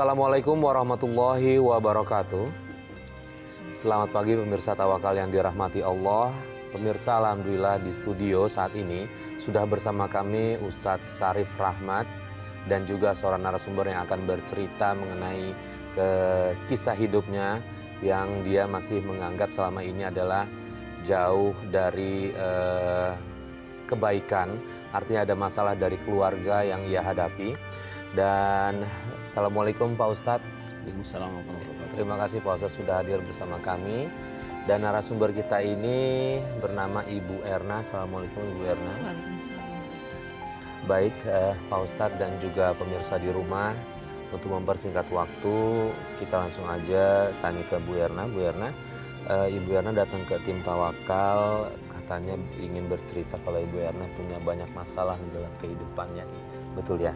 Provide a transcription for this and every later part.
Assalamualaikum warahmatullahi wabarakatuh. Selamat pagi pemirsa Tawakal yang dirahmati Allah. Pemirsa, alhamdulillah di studio saat ini sudah bersama kami Ustadz Syarif Rahmat dan juga seorang narasumber yang akan bercerita mengenai kisah hidupnya yang dia masih menganggap selama ini adalah jauh dari kebaikan. Artinya ada masalah dari keluarga yang ia hadapi. Dan Assalamualaikum Pak Ustadz. Waalaikumsalam warahmatullahi wabarakatuh. Terima kasih Pak Ustadz sudah hadir bersama kami. Dan narasumber kita ini bernama Ibu Erna. Assalamualaikum Ibu Erna. Waalaikumsalam. Baik Pak Ustadz dan juga pemirsa di rumah, untuk mempersingkat waktu kita langsung aja tanya ke Bu Erna. Bu Erna, Ibu Erna datang ke tim Tawakal, katanya ingin bercerita kalau Ibu Erna punya banyak masalah di dalam kehidupannya. Betul ya?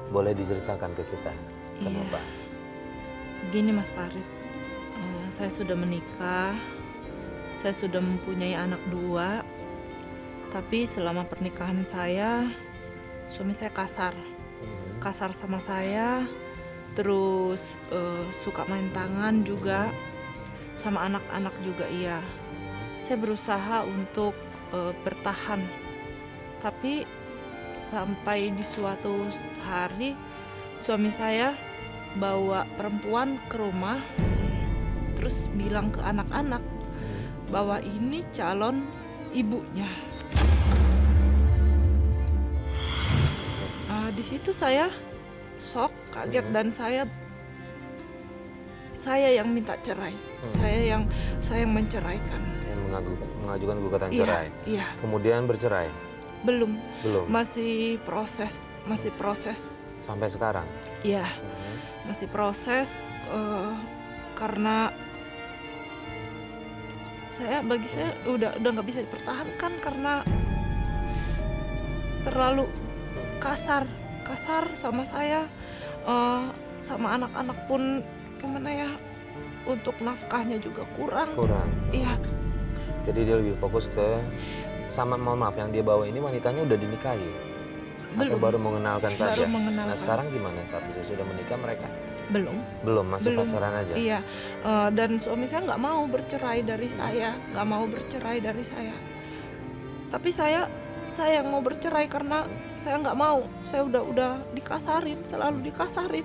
Boleh diceritakan ke kita kenapa? Begini Mas Farid, saya sudah menikah, saya sudah mempunyai anak 2, tapi selama pernikahan saya, suami saya kasar sama saya, terus suka main tangan juga, sama anak-anak juga iya. Saya berusaha untuk bertahan, tapi sampai di suatu hari suami saya bawa perempuan ke rumah, terus bilang ke anak-anak bahwa ini calon ibunya. Di situ saya shock, kaget, dan saya yang minta cerai. Saya yang menceraikan. Yang mengajukan gugatan cerai. Iya. Kemudian bercerai. Belum. Masih Masih proses. sampai sekarang. Iya. Masih proses karena bagi saya udah nggak bisa dipertahankan karena terlalu kasar sama saya, sama anak-anak pun gimana ya, untuk nafkahnya juga kurang. Iya. Jadi dia lebih fokus ke mohon maaf, yang dia bawa ini wanitanya udah dinikahi? Belum. Atau baru mengenalkan saja? Baru mengenalkan. Nah sekarang gimana statusnya? Sudah menikah mereka? Belum, Masih pacaran aja? Iya, dan suami saya nggak mau bercerai dari saya, Tapi saya yang mau bercerai karena saya nggak mau. Saya udah dikasarin, selalu dikasarin.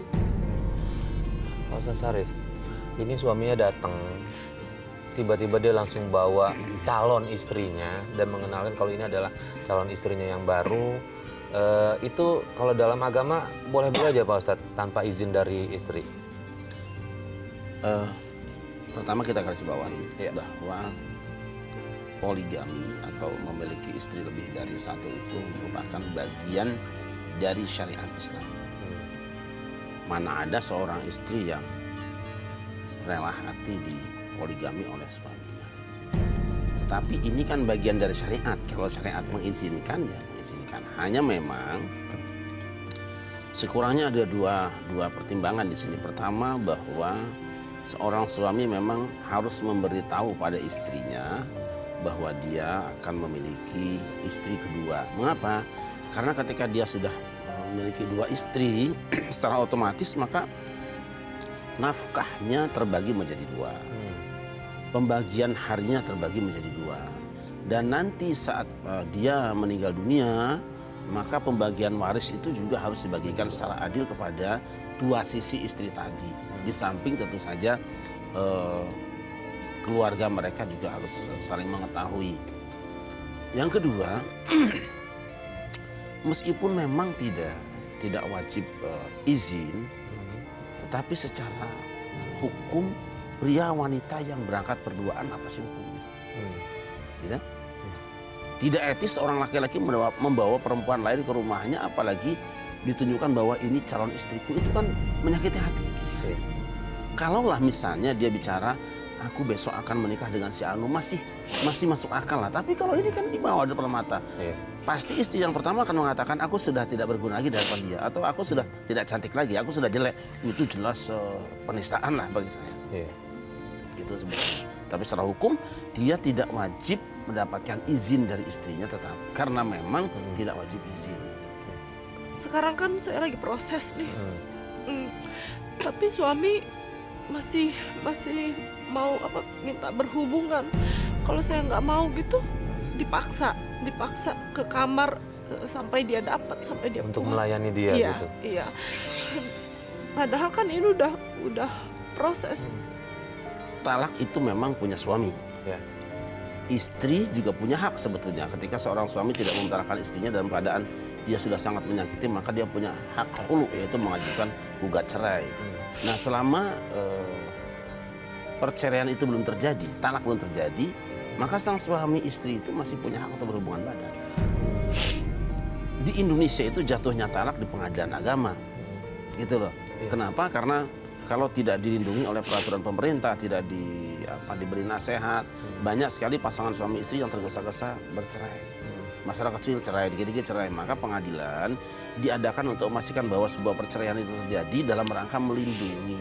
Pak Ustadz Syarif, ini suaminya datang, tiba-tiba dia langsung bawa calon istrinya dan mengenalkan kalau ini adalah calon istrinya yang baru. Itu kalau dalam agama boleh-boleh aja Pak Ustadz tanpa izin dari istri? Pertama kita garis bawahi bahwa poligami atau memiliki istri lebih dari satu itu merupakan bagian dari syariat Islam. Mana ada seorang istri yang rela hati dipoligami oleh suaminya. Tetapi ini kan bagian dari syariat. Kalau syariat mengizinkan, ya mengizinkan. Hanya memang sekurangnya ada dua pertimbangan di sini. Pertama, bahwa seorang suami memang harus memberitahu pada istrinya bahwa dia akan memiliki istri kedua. Mengapa? Karena ketika dia sudah memiliki 2 istri, secara otomatis maka nafkahnya terbagi menjadi 2. Pembagian harinya terbagi menjadi 2. Dan nanti saat dia meninggal dunia, maka pembagian waris itu juga harus dibagikan secara adil kepada 2 sisi istri tadi. Di samping tentu saja keluarga mereka juga harus saling mengetahui. Yang kedua, meskipun memang tidak wajib izin, tetapi secara hukum pria wanita yang berangkat berduaan apa sih hukumnya? Gitu? Tidak etis orang laki-laki membawa perempuan lain ke rumahnya, apalagi ditunjukkan bahwa ini calon istriku, itu kan menyakiti hati. Kalaulah misalnya dia bicara, aku besok akan menikah dengan si Anu, masih masuk akal lah. Tapi kalau ini kan di bawah depan mata, pasti istri yang pertama akan mengatakan, aku sudah tidak berguna lagi di hadapan dia, atau aku sudah tidak cantik lagi, aku sudah jelek. Itu jelas penistaan lah bagi saya. Itu sebenarnya. Tapi secara hukum dia tidak wajib mendapatkan izin dari istrinya, tetap karena memang tidak wajib izin. Sekarang kan saya lagi proses nih. Tapi suami masih mau minta berhubungan. Kalau saya nggak mau gitu, dipaksa ke kamar sampai dia dapat, sampai dia Untuk puas. melayani dia Iya, gitu. iya. Padahal kan ini udah proses. Talak itu memang punya suami. Ya. Istri juga punya hak sebetulnya. Ketika seorang suami tidak memutarakan istrinya dalam keadaan dia sudah sangat menyakiti, maka dia punya hak khulu, yaitu mengajukan gugat cerai. Nah, selama perceraian itu belum terjadi, talak belum terjadi, maka sang suami istri itu masih punya hak untuk berhubungan badan. Di Indonesia itu jatuhnya talak di pengadilan agama, gitu loh. Kenapa? Karena kalau tidak dilindungi oleh peraturan pemerintah, tidak diberi nasihat, banyak sekali pasangan suami istri yang tergesa-gesa bercerai. Masalah kecil cerai, dikit-dikit cerai. Maka pengadilan diadakan untuk memastikan bahwa sebuah perceraian itu terjadi dalam rangka melindungi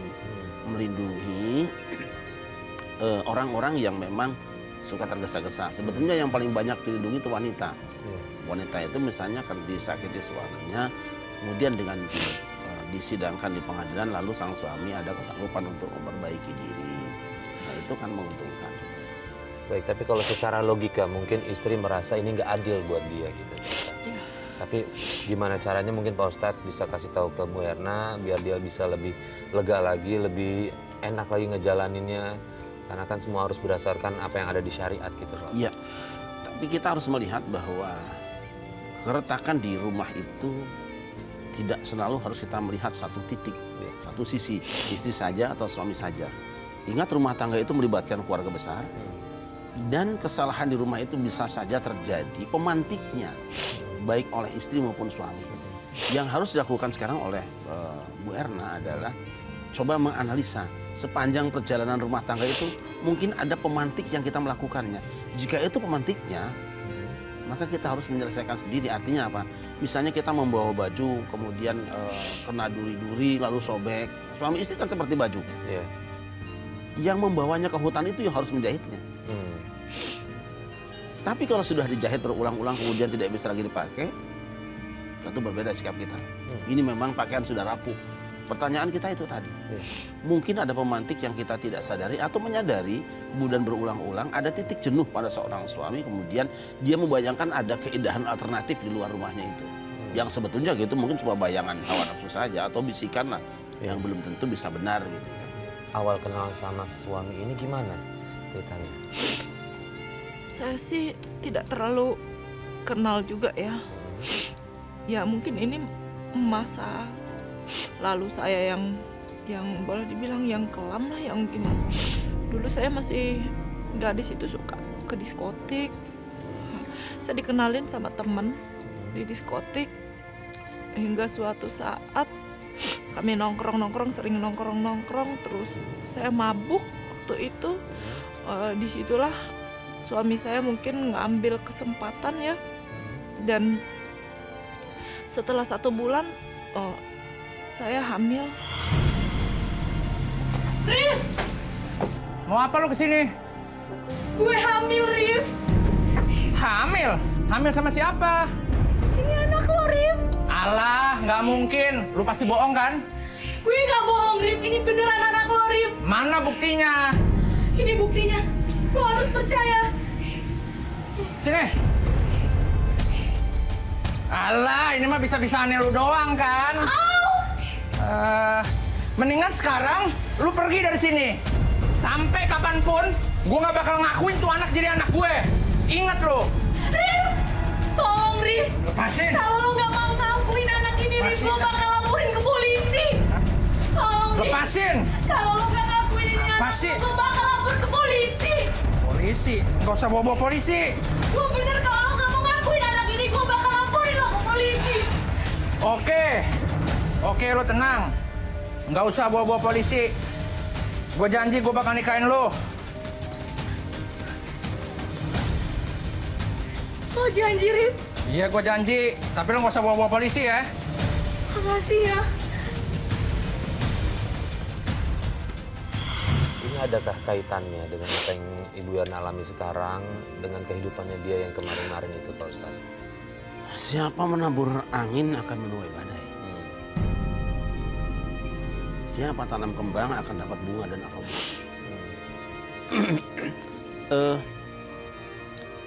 orang-orang yang memang suka tergesa-gesa. Sebetulnya yang paling banyak dilindungi itu wanita. Wanita itu misalnya kan disakiti suaminya, kemudian dengan disidangkan di pengadilan, lalu sang suami ada kesanggupan untuk memperbaiki diri. Nah, itu kan menguntungkan. Baik, tapi kalau secara logika mungkin istri merasa ini nggak adil buat dia gitu. Iya. Tapi gimana caranya mungkin Pak Ustadz bisa kasih tahu ke Bu Erna biar dia bisa lebih lega lagi, lebih enak lagi ngejalaninnya. Karena kan semua harus berdasarkan apa yang ada di syariat gitu Pak. Iya, tapi kita harus melihat bahwa keretakan di rumah itu tidak selalu harus kita melihat satu titik, satu sisi, istri saja atau suami saja. Ingat, rumah tangga itu melibatkan keluarga besar, dan kesalahan di rumah itu bisa saja terjadi pemantiknya, baik oleh istri maupun suami. Yang harus dilakukan sekarang oleh Bu Erna adalah coba menganalisa sepanjang perjalanan rumah tangga itu mungkin ada pemantik yang kita melakukannya. Jika itu pemantiknya, maka kita harus menyelesaikan sendiri. Artinya apa? Misalnya kita membawa baju, kemudian kena duri-duri, lalu sobek. Suami istri kan seperti baju. Iya. Yang membawanya ke hutan itu yang harus menjahitnya. Tapi kalau sudah dijahit berulang-ulang kemudian tidak bisa lagi dipakai, tentu berbeda sikap kita. Ini memang pakaian sudah rapuh. Pertanyaan kita itu tadi. Mungkin ada pemantik yang kita tidak sadari atau menyadari, kemudian berulang-ulang ada titik jenuh pada seorang suami, kemudian dia membayangkan ada keindahan alternatif di luar rumahnya itu. Yang sebetulnya gitu mungkin cuma bayangan hawa nafsu saja atau bisikan lah yang belum tentu bisa benar gitu kan. Awal kenal sama suami ini gimana ceritanya? Saya sih tidak terlalu kenal juga ya. Ya mungkin ini masa lalu saya yang boleh dibilang yang kelam lah, yang gimana. Dulu saya masih gadis itu suka ke diskotik. Saya dikenalin sama temen di diskotik. Hingga suatu saat kami nongkrong, sering nongkrong. Terus saya mabuk waktu itu. Disitulah suami saya mungkin ngambil kesempatan ya. Dan setelah 1 bulan saya hamil. Rif! Mau apa lo kesini? Gue hamil, Rif! Hamil? Hamil sama siapa? Ini anak lo, Rif! Alah, nggak mungkin. Lu pasti bohong kan? Gue nggak bohong, Rif. Ini beneran anak lo, Rif. Mana buktinya? Ini buktinya. Lo harus percaya. Sini. Alah, ini mah bisa-bisanya lu doang kan? Mendingan sekarang lu pergi dari sini. Sampai kapanpun, gue nggak bakal ngakuin tuh anak jadi anak gue. Ingat lo. Rif! Tolong, Rif. Lepasin. Kalau lo nggak mau ngakuin anak ini, Rif, Lepasin. lo bakal laporin ke polisi. Tolong, Rif. Lepasin. Kalau lo nggak ngakuin ini anak Lepasin. lo bakal lapor ke polisi. Polisi? Gak usah bawa-bawa polisi. Gue bener kalau lo nggak mau ngakuin anak ini, gue bakal laporin lo ke polisi. Oke, lo tenang. Nggak usah bawa-bawa polisi. Gue janji gue bakal nikahin lo. Lo janji, Rif. Iya, gue janji. Tapi lo nggak usah bawa-bawa polisi ya. Makasih ya. Ini adakah kaitannya dengan apa yang Ibu Yana alami sekarang dengan kehidupannya dia yang kemarin-kemarin itu Pak Ustadz? Siapa menabur angin akan menuai badai. Siapa tanam kembang akan dapat bunga dan aroma.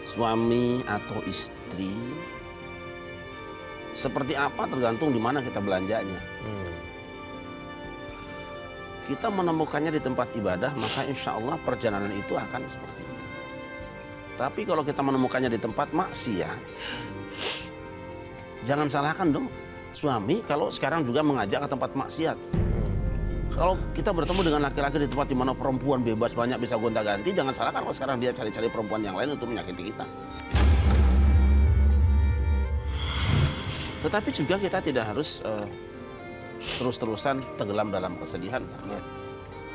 Suami atau istri seperti apa tergantung di mana kita belanjanya. Kita menemukannya di tempat ibadah, maka insya Allah perjalanan itu akan seperti itu. Tapi kalau kita menemukannya di tempat maksiat, jangan salahkan dong suami kalau sekarang juga mengajak ke tempat maksiat. Kalau kita bertemu dengan laki-laki di tempat di mana perempuan bebas banyak bisa gonta-ganti, jangan salahkan kalau sekarang dia cari-cari perempuan yang lain untuk menyakiti kita. Tetapi juga kita tidak harus terus-terusan tenggelam dalam kesedihan, karena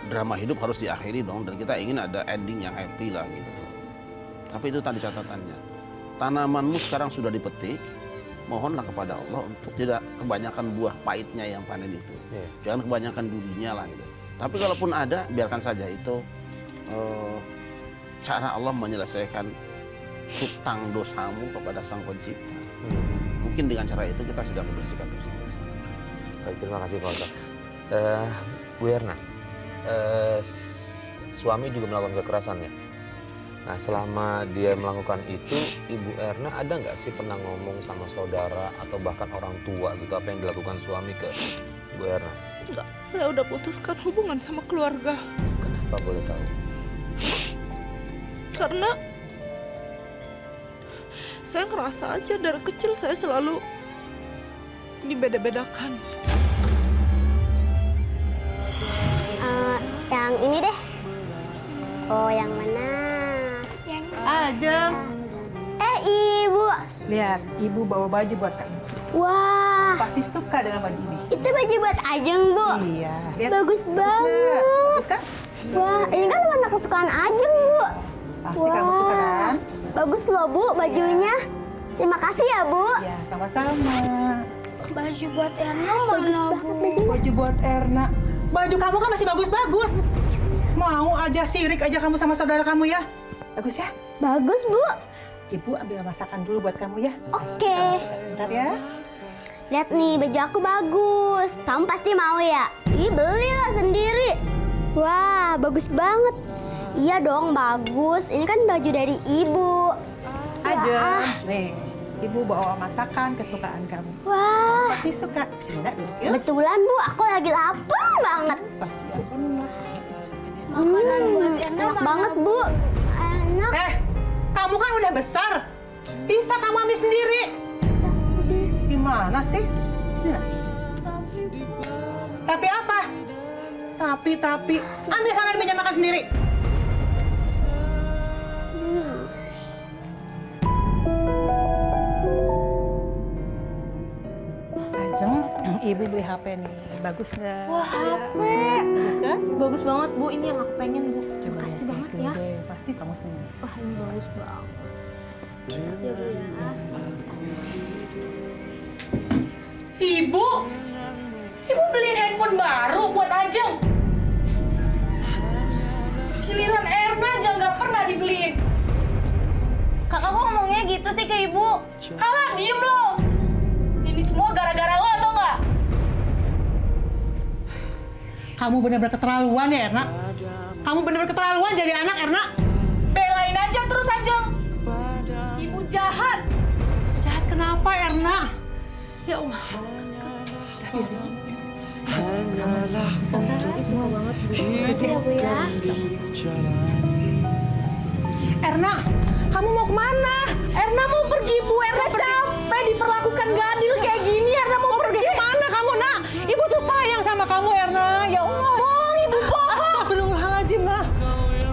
drama hidup harus diakhiri dong, dan kita ingin ada ending yang happy lah gitu. Tapi itu tadi catatannya, tanamanmu sekarang sudah dipetik, mohonlah kepada Allah untuk tidak kebanyakan buah pahitnya yang panen itu. Jangan kebanyakan durinya lah gitu. Tapi kalaupun ada, biarkan saja itu cara Allah menyelesaikan hutang dosamu kepada Sang Pencipta. Mungkin dengan cara itu kita sedang membersihkan dosa-dosa. Baik, terima kasih Pak Ustadz. Bu Erna, suami juga melakukan kekerasan ya? Nah, selama dia melakukan itu, Ibu Erna ada nggak sih pernah ngomong sama saudara atau bahkan orang tua gitu, apa yang dilakukan suami ke Bu Erna? Enggak, saya udah putuskan hubungan sama keluarga. Kenapa boleh tahu? Karena saya ngerasa aja dari kecil saya selalu dibeda-bedakan. Yang ini deh. Oh, yang mana? Ajeng, Ibu. lihat ibu bawa baju buat kamu. Wah, Pasti suka dengan baju ini. itu baju buat Ajeng, Bu. Iya, lihat. Bagus banget. nggak? Bagus kan? Wah, ini kan warna kesukaan Ajeng, Bu. Pasti kamu suka kan? Bagus loh, Bu, bajunya. Terima kasih ya, Bu. Ya, sama-sama. Baju buat Erna mana, Bu? Baju buat Erna. Baju kamu kan masih bagus-bagus. Mau aja sirik aja kamu sama saudara kamu ya. Bagus ya? Bagus, Bu. Ibu ambil masakan dulu buat kamu ya. Oke. Bentar ya. Lihat nih, baju aku bagus. Kamu pasti mau ya? Ih, belilah sendiri. Wah, bagus banget. Iya dong, bagus. Ini kan baju dari Ibu. Ajeng, nih. Ibu bawa masakan kesukaan kamu. Wah, Pasti suka. Sini, duduk yuk. betulan, Bu. Aku lagi lapar banget. Kasihan bener. Makanan buat Erna enak banget, Bu. Enak. Kamu kan udah besar. Bisa kamu ambil sendiri. Gimana sih? Sini nak. Tapi apa? Tapi. Ambil sana di meja makan sendiri. Ajeng, ibu beli HP nih. Bagus nggak? Wah, HP. Bagus kan? Bagus banget, Bu. Ini yang aku pengen, Bu. Coba Makasih lihat banget dulu ya. deh. Pasti kamu senang. Wah, ini bagus banget. Makasih ya, Bu ya. Ibu! Ibu beliin handphone baru buat Ajeng. Giliran Erna aja nggak pernah dibeliin. Kakak kok ngomongnya gitu sih ke Ibu? Halah, diem lo! Ini semua gara-gara lo, tau nggak? Kamu benar-benar keterlaluan ya, Erna. Kamu benar-benar keterlaluan jadi anak, Erna. Belain aja terus, Ajeng. Ibu jahat. Jahat kenapa, Erna? Ya Allah. Makasih ya, Bu ya. Erna, kamu mau kemana? Erna mau pergi, Bu. Erna capek diperlakukan gak adil kayak gini. Erna mau pergi. Kemana kamu, nak? Ibu tuh sayang sama kamu, Erna. Ya Allah. Bohong, Ibu bohong. Astagfirullahaladzim, lah.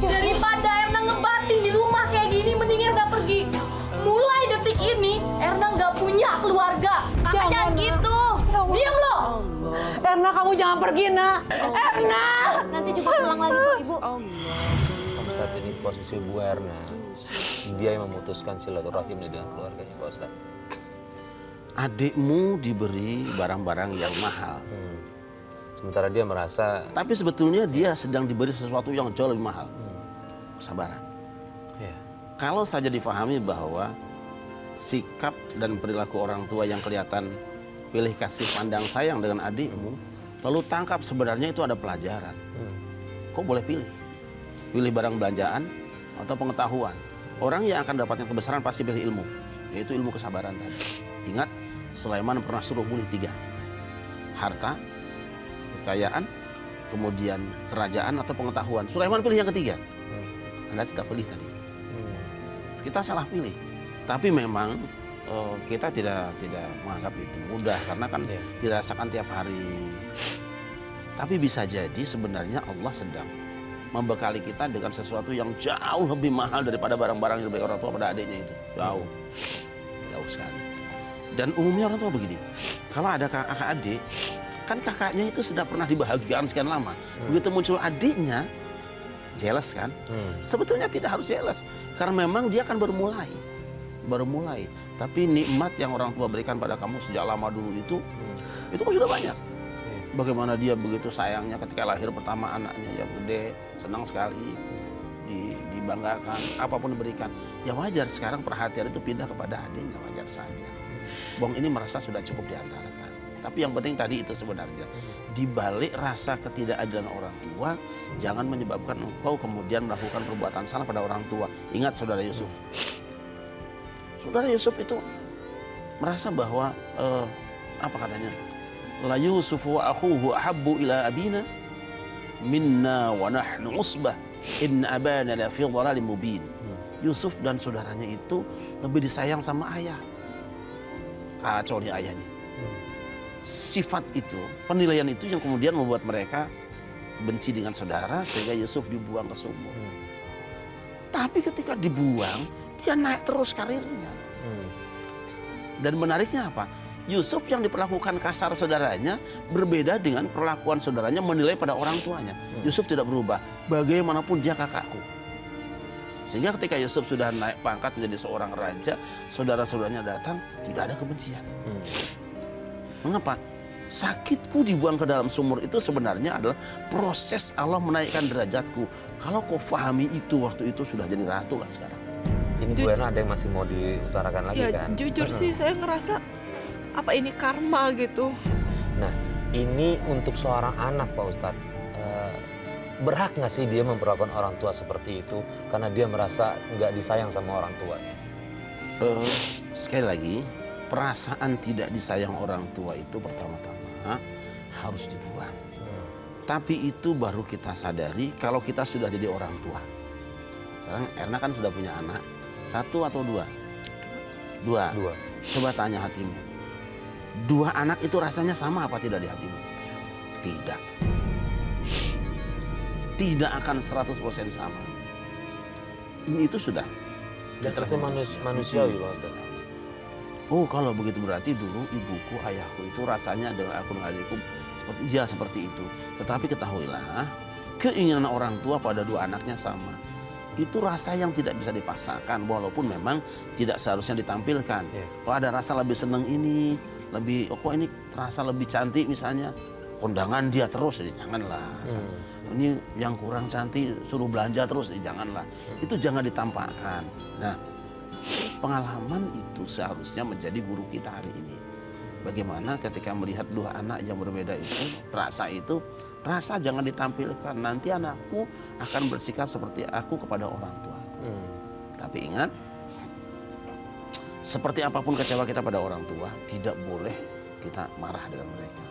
Daripada Erna ngebatin di rumah kayak gini, mending Erna pergi. Mulai detik ini, Erna nggak punya keluarga. Kakak jangan gitu. Diam lo. Erna, kamu jangan pergi, nak. Erna! Nanti juga pulang lagi kok, Ibu. Pak Ustadz, ini posisi Bu Erna. Dia yang memutuskan silaturahim dengan keluarganya, Pak Ustadz. Adikmu diberi barang-barang yang mahal. Sementara dia merasa, Tapi sebetulnya dia sedang diberi sesuatu yang jauh lebih mahal. Kesabaran. ya, Kalau saja difahami bahwa sikap dan perilaku orang tua yang kelihatan pilih kasih pandang sayang dengan adikmu, lalu tangkap sebenarnya itu ada pelajaran. Kok boleh pilih? Pilih barang belanjaan atau pengetahuan. Orang yang akan dapatkan kebesaran pasti pilih ilmu, yaitu ilmu kesabaran tadi. Ingat, Sulaiman pernah suruh milih 3. Harta, kekayaan, kemudian kerajaan atau pengetahuan. Sulaiman pilih yang ketiga. Anda tidak pilih tadi. Kita salah pilih. Tapi memang kita tidak menganggap itu mudah karena kan dirasakan tiap hari. Tapi bisa jadi sebenarnya Allah sedang membekali kita dengan sesuatu yang jauh lebih mahal daripada barang-barang yang diberi orang tua pada adiknya itu. Jauh sekali. Dan umumnya orang tua begini, kalau ada kakak adik, kan kakaknya itu sudah pernah dibahagiakan sekian lama. Begitu muncul adiknya, jealous kan? Sebetulnya tidak harus jealous, karena memang dia akan baru mulai. Tapi nikmat yang orang tua berikan pada kamu sejak lama dulu itu kan sudah banyak. Bagaimana dia begitu sayangnya ketika lahir pertama anaknya yang gede, senang sekali, dibanggakan, apapun diberikan. Ya wajar sekarang perhatian itu pindah kepada adiknya, wajar saja. Bong ini merasa sudah cukup diantarakan. Tapi yang penting tadi itu sebenarnya, di balik rasa ketidakadilan orang tua, jangan menyebabkan engkau kemudian melakukan perbuatan salah pada orang tua. Ingat saudara Yusuf. Saudara Yusuf itu merasa bahwa, apa katanya? La Yusuf wa akhuhu ahabbu ila abina minna wa nahnu usbah inna abana la fi dhalalin mubin. Yusuf dan saudaranya itu lebih disayang sama ayah. Kacau nih ayah nih. Sifat itu, penilaian itu yang kemudian membuat mereka benci dengan saudara sehingga Yusuf dibuang ke sumur. Tapi ketika dibuang, dia naik terus karirnya. Dan menariknya apa? Yusuf yang diperlakukan kasar saudaranya berbeda dengan perlakuan saudaranya menilai pada orang tuanya. Yusuf tidak berubah, bagaimanapun dia kakakku. Sehingga ketika Yusuf sudah naik pangkat menjadi seorang raja, saudara-saudaranya datang, tidak ada kebencian. Mengapa? Sakitku dibuang ke dalam sumur itu sebenarnya adalah proses Allah menaikkan derajatku. Kalau kau fahami itu waktu itu sudah jadi ratu lah sekarang. Ini Bu Erna ada yang masih mau diutarakan lagi Ya kan? jujur sih saya ngerasa apa ini karma gitu. Nah, ini untuk seorang anak Pak Ustadz. Berhak nggak sih dia memperlakukan orang tua seperti itu karena dia merasa nggak disayang sama orang tuanya? Sekali lagi, perasaan tidak disayang orang tua itu pertama-tama harus dibuang. Tapi itu baru kita sadari kalau kita sudah jadi orang tua. Sekarang Erna kan sudah punya anak, 1 atau 2? 2. Coba tanya hatimu. 2 anak itu rasanya sama apa tidak di hatimu? Tidak. Tidak akan 100% sama. Ini itu sudah. Itu manusiawi Pak Ustadz. Oh, kalau begitu berarti dulu ibuku, ayahku itu rasanya dengan aku dan adikku seperti itu. Tetapi ketahuilah, keinginan orang tua pada 2 anaknya sama. Itu rasa yang tidak bisa dipaksakan, walaupun memang tidak seharusnya ditampilkan. Kalau ada rasa lebih senang ini, kok ini terasa lebih cantik misalnya, kondangan dia terus, janganlah. Ini yang kurang cantik suruh belanja terus, janganlah. Itu jangan ditampakkan. Nah, pengalaman itu seharusnya menjadi guru kita hari ini. Bagaimana ketika melihat 2 anak yang berbeda itu, rasa jangan ditampilkan. Nanti anakku akan bersikap seperti aku kepada orang tuaku. Tapi ingat, seperti apapun kecewa kita pada orang tua, tidak boleh kita marah dengan mereka.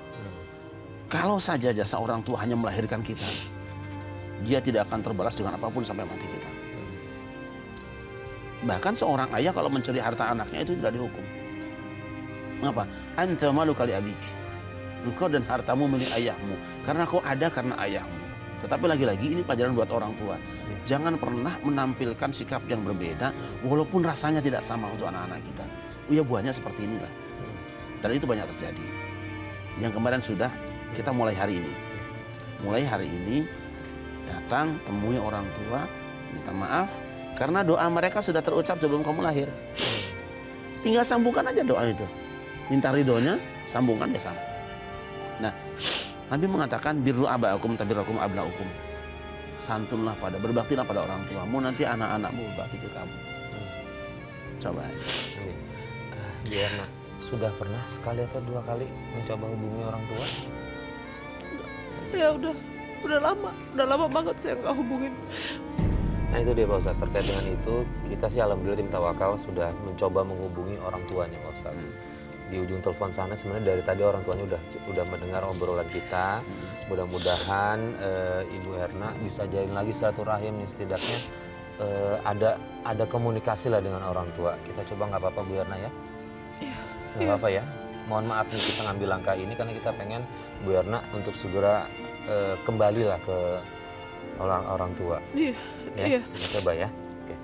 Kalau saja jasa orang tua hanya melahirkan kita, dia tidak akan terbalas dengan apapun sampai mati kita. Bahkan seorang ayah kalau mencuri harta anaknya itu tidak dihukum. Mengapa? Anta malu kali abik. Engkau dan hartamu milik ayahmu. Karena kau ada karena ayahmu. Tetapi lagi-lagi ini pelajaran buat orang tua. Jangan pernah menampilkan sikap yang berbeda walaupun rasanya tidak sama untuk anak-anak kita. Ya buahnya seperti inilah. Dan itu banyak terjadi. Yang kemarin sudah kita mulai hari ini. Mulai hari ini datang temui orang tua, minta maaf karena doa mereka sudah terucap sebelum kamu lahir. Tinggal sambungkan aja doa itu. Minta ridhonya, sambungkan ya sampai. Nah, Nabi mengatakan birru aba'akum tabirrakum abna'ukum. Santunlah berbaktilah pada orang tuamu, nanti anak-anakmu berbakti ke kamu. Coba aja. Erna, sudah pernah sekali atau 2 kali mencoba hubungi orang tua? Saya udah lama banget saya nggak hubungin. Nah itu dia Pak Ustadz, terkait dengan itu kita sih alhamdulillah tim Tawakal sudah mencoba menghubungi orang tuanya Pak Ustadz. Di ujung telepon sana sebenarnya dari tadi orang tuanya udah mendengar obrolan kita. Mudah-mudahan Ibu Erna bisa jalin lagi silaturahim nih, setidaknya ada komunikasi lah dengan orang tua. Kita coba, nggak apa-apa Bu Erna ya? Nggak apa-apa ya? Mohon maaf nih kita ngambil langkah ini karena kita pengen Bu Erna untuk segera kembali lah ke orang tua. Iya, Ya, iya. kita coba ya. Oke.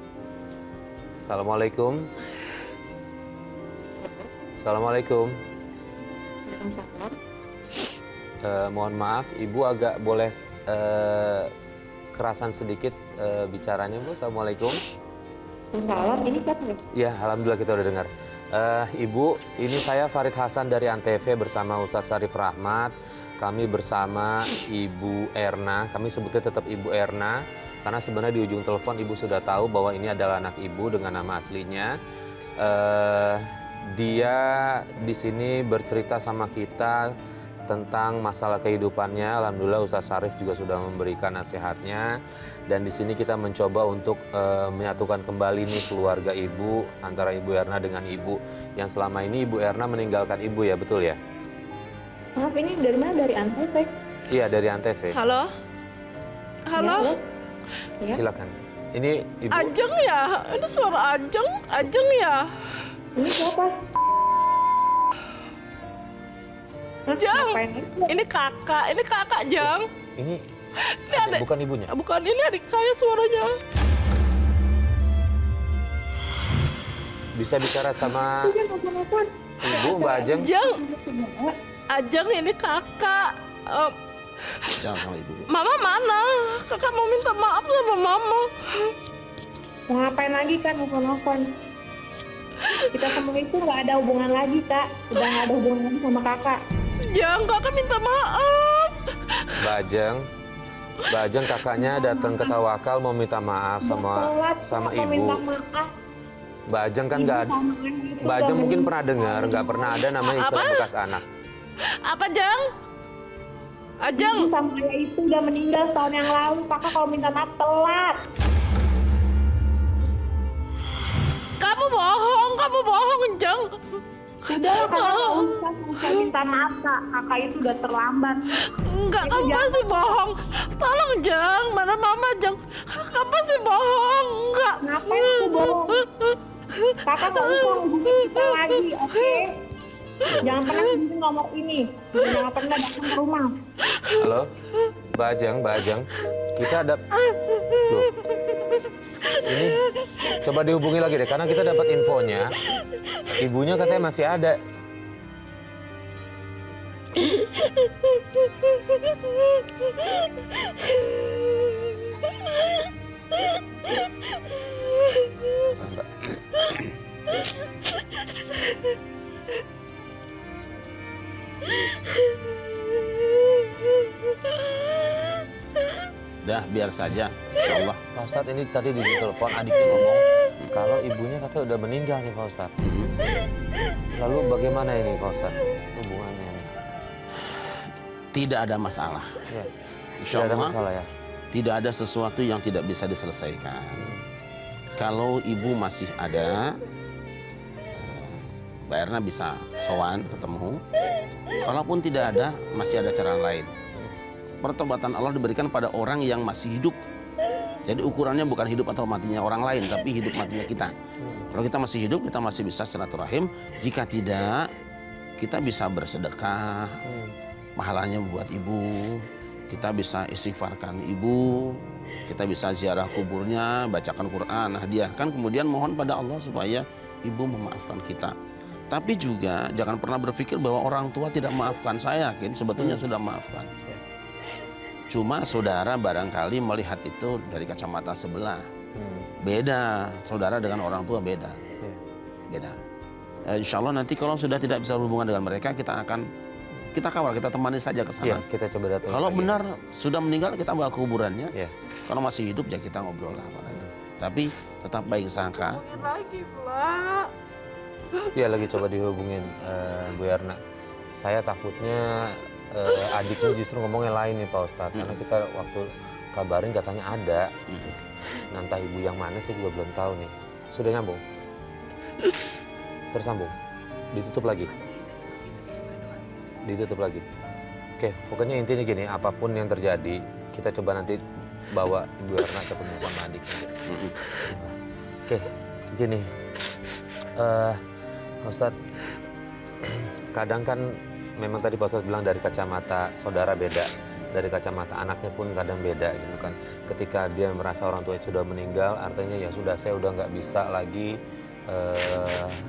Assalamualaikum. Assalamualaikum. Mohon maaf, Ibu agak boleh kerasan sedikit bicaranya Bu. Assalamualaikum. Salam, ini siapa nih? Ya, alhamdulillah kita udah dengar. Ibu, ini saya Farid Hasan dari Antv bersama Ustadz Syarif Rahmat. Kami bersama Ibu Erna, kami sebutnya tetap Ibu Erna. Karena sebenarnya di ujung telepon Ibu sudah tahu bahwa ini adalah anak Ibu dengan nama aslinya. Dia di sini bercerita sama kita tentang masalah kehidupannya. Alhamdulillah Ustadz Syarif juga sudah memberikan nasihatnya. Dan di sini kita mencoba untuk menyatukan kembali nih keluarga Ibu, antara Ibu Erna dengan Ibu yang selama ini Ibu Erna meninggalkan Ibu ya, betul ya? Maaf, ini dari mana? Dari Antv? Iya, dari Antv. Halo? Halo? Ya. Silakan. Ini Ibu. Ajeng ya? Ini suara Ajeng? Ajeng ya? Ini siapa? Jang, Ngapain itu? ini kakak Jang. Ini adik. bukan ibunya. Bukan, ini adik saya suaranya. Bisa bicara sama Dia nelfon-nelfon. Ibu, Mbak Ajeng. Ajeng ini kakak. Jangan sama ibu. Mama mana? Kakak mau minta maaf sama mama. Mau ngapain lagi kan nelfon-nelfon? Kita semua itu nggak ada hubungan lagi, Kak. Udah nggak ada hubungan lagi sama kakak. Jang, kakak minta maaf. Mbak Ajeng kakaknya datang ke Tawakal mau minta maaf sama Mau minta Ibu. maaf. Mbak Ajeng kan nggak, Mbak Ajeng mungkin pernah dengar, nggak pernah ada namanya istilah Apa? bekas anak. Apa Jang? Ajeng. Ibu sama ayah itu udah meninggal setahun yang lalu. Kakak kalau minta maaf telat. Kamu bohong, Jang. Sudah lah, kakak nggak usah saya minta maaf, Kak. Kakak itu udah terlambat. Enggak, Itu kamu Jang. pasti bohong. Tolong Jang, mana mama Jang? Kamu pasti bohong, enggak. Ngapain aku bohong? Kakak nggak usah hubungi kita lagi, oke? Jangan pernah hubungi nomor ini. Jangan pernah datang ke rumah. Halo, Mbak Ajeng, kita ada. Loh, ini coba dihubungi lagi deh, karena kita dapat infonya, ibunya katanya masih ada. Mbak. Dah, biar saja. Insya Allah. Pak Ustadz, ini tadi di telepon adiknya ngomong kalau ibunya katanya udah meninggal nih Pak Ustadz. Lalu bagaimana ini Pak Ustadz hubungannya ini? Tidak ada masalah. Ya, Insya tidak ada Allah, masalah ya. tidak ada sesuatu yang tidak bisa diselesaikan. Kalau ibu masih ada, Mbak Erna bisa sowan ketemu. Kalaupun tidak ada, masih ada cara lain. Pertobatan Allah diberikan pada orang yang masih hidup. Jadi ukurannya bukan hidup atau matinya orang lain, tapi hidup matinya kita. Kalau kita masih hidup, kita masih bisa silaturahim. Jika tidak, kita bisa bersedekah, pahalanya buat ibu. Kita bisa istighfarkan ibu, kita bisa ziarah kuburnya, bacakan Quran, hadiahkan, kemudian mohon pada Allah supaya ibu memaafkan kita. Tapi juga jangan pernah berpikir bahwa orang tua tidak memaafkan. Saya yakin sebetulnya sudah memaafkan. Cuma saudara barangkali melihat itu dari kacamata sebelah. Beda, saudara dengan orang tua beda. Beda. Insya Allah nanti kalau sudah tidak bisa berhubungan dengan mereka, kita kawal, kita temani saja ke sana. Iya, kita coba datang. Kalau benar sudah meninggal, kita bawa ke kuburannya. Iya. Kalau masih hidup, ya kita ngobrol lah. Tapi tetap baik sangka. Hubungin lagi, Mbak. Iya, lagi coba dihubungin Bu Erna. Saya takutnya adiknya justru ngomongnya lain nih Pak Ustadz. Karena kita waktu kabarin katanya ada. Gitu. Nah, entah ibu yang mana saya juga belum tahu nih. Sudah nyambung? Tersambung? Ditutup lagi? Ditutup lagi? Oke, pokoknya intinya gini, apapun yang terjadi, kita coba nanti bawa Ibu Erna ketemu sama adiknya. Oke, gini. Pak Ustadz, kadang kan memang tadi Pak Ustadz bilang dari kacamata saudara beda, dari kacamata anaknya pun kadang beda gitu kan. Ketika dia merasa orang tua sudah meninggal, artinya ya sudah, saya udah nggak bisa lagi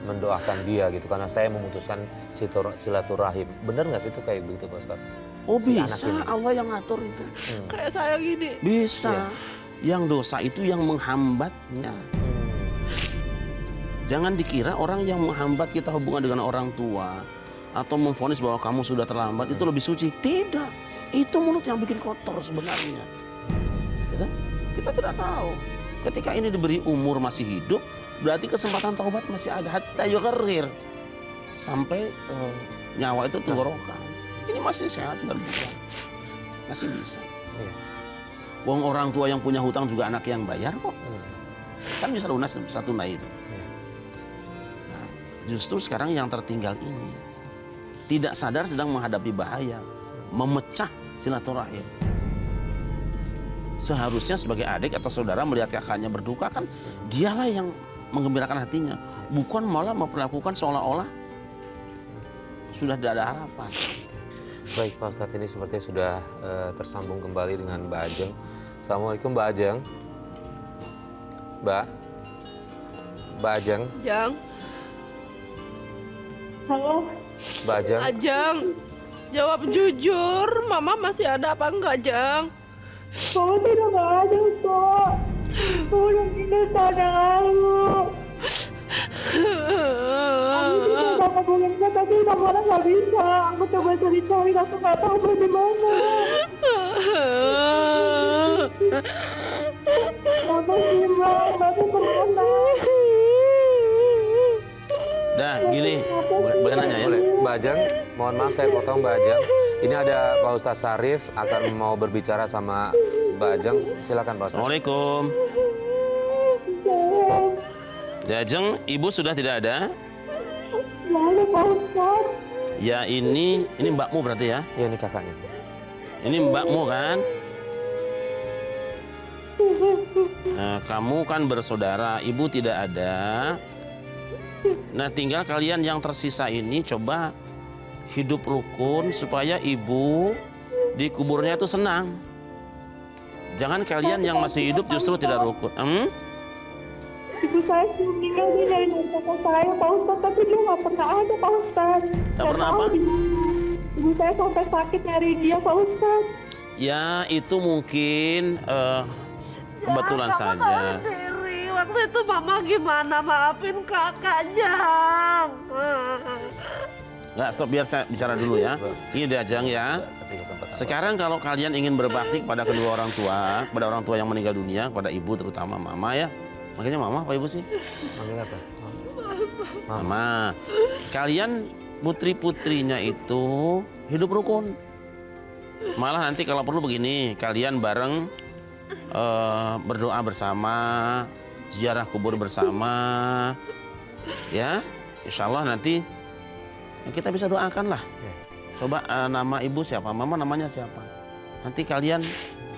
mendoakan dia gitu, karena saya memutuskan silaturahim. Bener nggak sih itu kayak begitu Pak Ustadz? Oh Si anak bisa, ini. Allah yang ngatur itu. Kayak saya gini. Bisa. Yang dosa itu yang menghambatnya. Jangan dikira orang yang menghambat kita hubungan dengan orang tua atau memvonis bahwa kamu sudah terlambat itu lebih suci. Tidak. Itu mulut yang bikin kotor sebenarnya. Gitu? Kita tidak tahu. Ketika ini diberi umur masih hidup, berarti kesempatan taubat masih ada. Hatta yuqarrir. Sampai nyawa itu tenggorokan. Ini masih sehat, sudah bisa. Masih bisa. Wong orang tua yang punya hutang juga anak yang bayar kok. Kan bisa lunas satu tunai itu. Nah, justru sekarang yang tertinggal ini tidak sadar sedang menghadapi bahaya, memecah silaturahim. Seharusnya sebagai adik atau saudara melihat kakaknya berduka kan dialah yang menggembirakan hatinya, bukan malah memperlakukan seolah-olah sudah tidak ada harapan. Baik Pak Ustadz, ini sepertinya sudah tersambung kembali dengan Mbak Ajeng. Assalamualaikum Mbak Ajeng. Mbak Ajeng. Jang, Halo, Mbak Ajeng. Ajang, jawab jujur, Mama masih ada apa enggak, Jang? Mama tidak ada kok. Mama udah pindah tahun yang lalu. Aku juga sama bolehnya, tapi Mama nggak bisa. Aku coba cari-cari, aku nggak tahu bagaimana. Mama bilang, Mama kemana? Dah gini, boleh nanya ya? Boleh, Mbak Ajeng, mohon maaf saya potong Mbak Ajeng. Ini ada Pak Ustadz Syarif akan mau berbicara sama Mbak Ajeng. Silakan Pak Ustadz. Assalamualaikum. Ajeng, ibu sudah tidak ada? Lalu Pak Ustaz, Ya ini mbakmu berarti ya? Iya, ini kakaknya. Ini mbakmu kan? Nah, kamu kan bersaudara, ibu tidak ada. Nah, tinggal kalian yang tersisa ini coba hidup rukun supaya ibu di kuburnya itu senang. Jangan kalian yang masih hidup justru tidak rukun. ibu saya meninggal dia dari sama saya Pak Ustaz, tapi dia nggak pernah ada Pak Ustaz. Nggak pernah apa? Ibu saya sampai sakit nyari dia Pak Ustaz. Ya itu mungkin kebetulan saja. Sendiri, waktu itu Mama gimana? Maafin kakak, Jang. Nggak, stop, biar saya bicara dulu ya. Ini dia Jang ya. Kasih kesempatan. Sekarang kalau kalian ingin berbakti kepada kedua orang tua, kepada orang tua yang meninggal dunia, kepada ibu terutama mama ya. Makanya mama apa ibu sih? Manggil apa? Mama. Kalian putri-putrinya itu hidup rukun. Malah nanti kalau perlu begini, kalian bareng berdoa bersama, ziarah kubur bersama. Ya, insya Allah nanti kita bisa doakan lah. Coba nama ibu siapa? Mama namanya siapa? Nanti kalian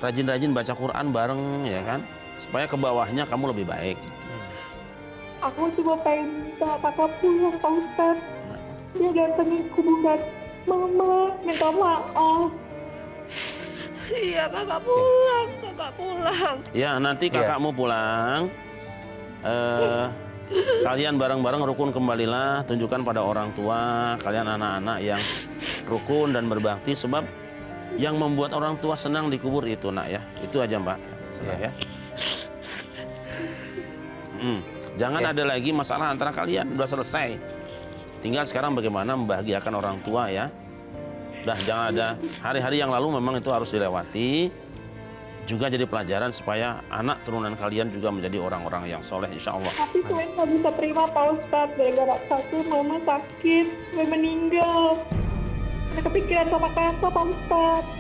rajin-rajin baca Quran bareng ya kan? Supaya ke bawahnya kamu lebih baik. Aku cuma pengen minta kakak pulang Pak Ustaz. Dia datengin kuburan Mama, minta maaf. Iya, kakak pulang, kakak pulang. Ya nanti kakakmu pulang. Kalian bareng-bareng rukun kembalilah, tunjukkan pada orang tua kalian anak-anak yang rukun dan berbakti, sebab yang membuat orang tua senang dikubur itu nak ya. Itu aja Mbak. Senang ya. Jangan ada lagi masalah antara kalian, udah selesai. Tinggal sekarang bagaimana membahagiakan orang tua ya. Udah jangan ada hari-hari yang lalu memang itu harus dilewati. Juga jadi pelajaran supaya anak turunan kalian juga menjadi orang-orang yang soleh insya Allah. Tapi saya nggak bisa terima Pak Ustaz. Gara-gara satu Mama sakit, sampai meninggal. Saya kepikiran sama Kakak, Pak Ustadz.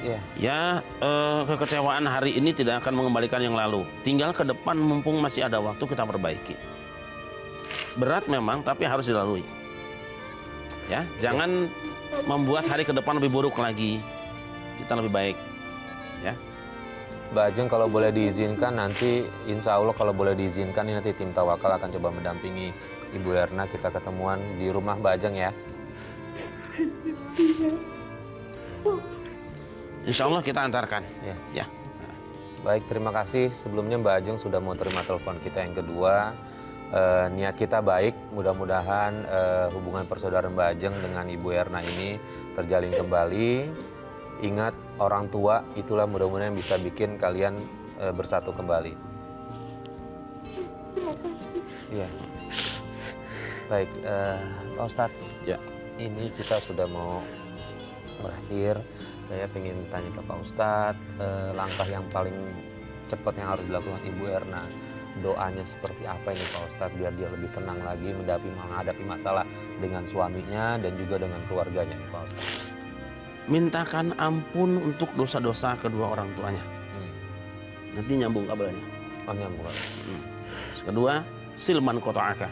Iya. Ya, kekecewaan hari ini tidak akan mengembalikan yang lalu. Tinggal ke depan mumpung masih ada waktu kita perbaiki. Berat memang, tapi harus dilalui. Ya, jangan membuat hari ke depan lebih buruk lagi. Kita lebih baik. Ya. Mbak Ajeng kalau boleh diizinkan nanti insya Allah kalau boleh diizinkan ini nanti tim Tawakal akan coba mendampingi Ibu Erna, kita ketemuan di rumah Mbak Ajeng ya. Insya Allah kita antarkan. Ya. Ya. Baik, terima kasih sebelumnya Mbak Ajeng sudah mau terima telepon kita yang kedua. Niat kita baik, mudah-mudahan hubungan persaudaraan Mbak Ajeng dengan Ibu Erna ini terjalin kembali. Ingat, orang tua itulah mudah-mudahan bisa bikin kalian bersatu kembali. Iya. Baik, Pak Ustadz. Ya. Ini kita sudah mau berakhir. Saya ingin tanya ke Pak Ustadz, langkah yang paling cepat yang harus dilakukan Ibu Erna, doanya seperti apa ini Pak Ustadz biar dia lebih tenang lagi menghadapi masalah dengan suaminya dan juga dengan keluarganya nih Pak Ustadz. Mintakan ampun untuk dosa-dosa kedua orang tuanya. Nanti nyambung kabelnya. Oh, nyambung. Terus kedua, silman qata'aka.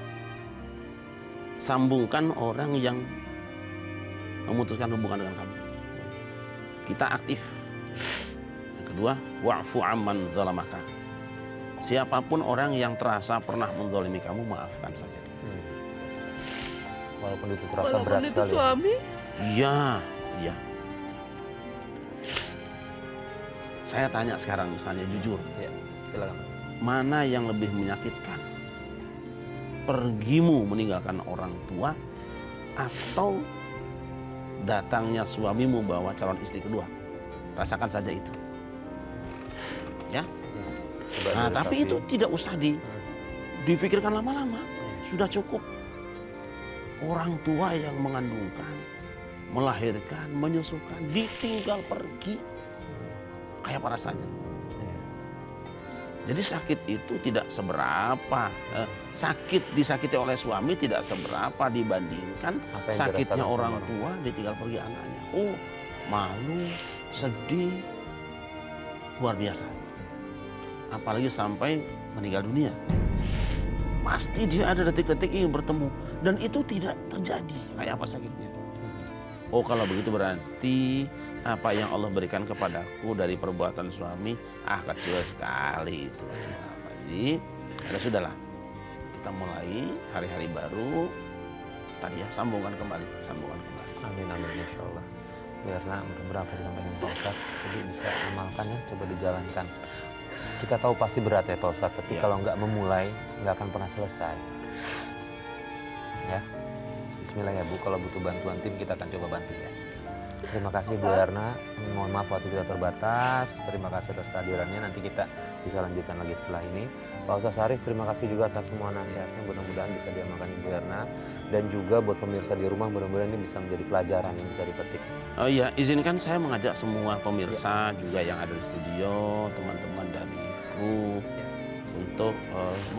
Sambungkan orang yang memutuskan hubungan dengan kamu. Kita aktif. Yang kedua, wa'fu amman zalamaka. Siapapun orang yang terasa pernah menzalimi kamu, maafkan saja dia. Walaupun itu terasa Walaupun berat itu sekali. suami. Iya, iya. Saya tanya sekarang misalnya jujur, Ya, silakan. mana yang lebih menyakitkan? Pergimu meninggalkan orang tua atau datangnya suamimu bawa calon istri kedua? Rasakan saja itu. Ya. Coba Nah, dari tapi Safi. itu tidak usah difikirkan lama-lama. Sudah cukup. Orang tua yang mengandungkan, melahirkan, menyusukan, ditinggal pergi. Kayak apa rasanya? Jadi sakit itu tidak seberapa. Sakit disakiti oleh suami tidak seberapa dibandingkan Apa yang sakitnya dirasakan orang sama tua ditinggal pergi anaknya. Oh, malu, sedih, luar biasa. Apalagi sampai meninggal dunia. Pasti dia ada detik-detik ingin bertemu. Dan itu tidak terjadi. Kayak apa sakitnya? Oh, kalau begitu berarti apa yang Allah berikan kepadaku dari perbuatan suami, kecil sekali itu. Jadi, ya sudahlah. Kita mulai hari-hari baru. Tadi ya, sambungkan kembali. Amin, insya Allah. Biarlah berapa disampaikan Pak Ustadz, jadi bisa amalkan ya, coba dijalankan. Kita tahu pasti berat ya Pak Ustadz, tapi kalau nggak memulai, nggak akan pernah selesai. Ya, Bismillah ya Bu, kalau butuh bantuan tim kita akan coba bantu ya. Terima kasih Bu Erna, mohon maaf waktu kita terbatas. Terima kasih atas kehadirannya, nanti kita bisa lanjutkan lagi setelah ini. Pak Ustadz Haris, terima kasih juga atas semua nasihatnya, mudah-mudahan bisa diamalkan Ibu Erna. Dan juga buat pemirsa di rumah, mudah-mudahan ini bisa menjadi pelajaran yang bisa dipetik. Oh iya, izinkan saya mengajak semua pemirsa juga yang ada di studio, teman-teman dari kru, untuk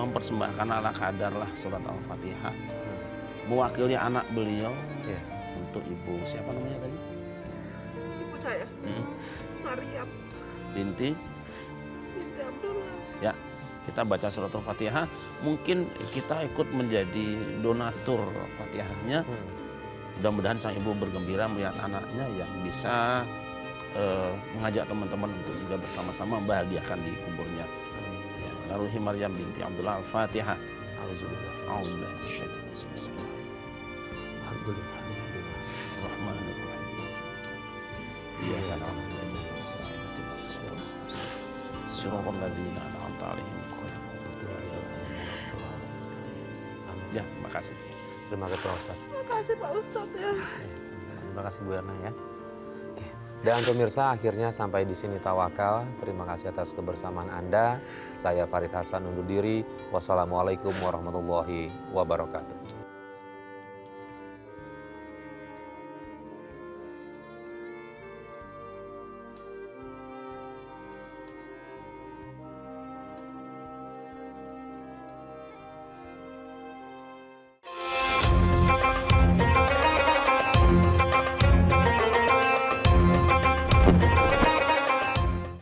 mempersembahkan ala kadar lah surat Al-Fatihah. Mewakili anak beliau untuk ibu, siapa namanya tadi? Ibu saya, Mariam Binti Abdullah. Ya, kita baca surat Al-Fatihah. Mungkin kita ikut menjadi donatur Fatihahnya. Mudah-mudahan sang ibu bergembira melihat anaknya yang bisa mengajak teman-teman untuk juga bersama-sama membahagiakan di kuburnya. Ya, Laruhi Maryam binti Abdullah Al-Fatihah. Alhamdulillah. Iya, ya, terima kasih. Terima kasih Pak Ustadz. Terima kasih Pak Ustadz ya. Terima kasih Bu Erna ya. Oke. Dan pemirsa, akhirnya sampai di sini Tawakal. Terima kasih atas kebersamaan Anda. Saya Farid Hasan undur diri. Wassalamualaikum warahmatullahi wabarakatuh.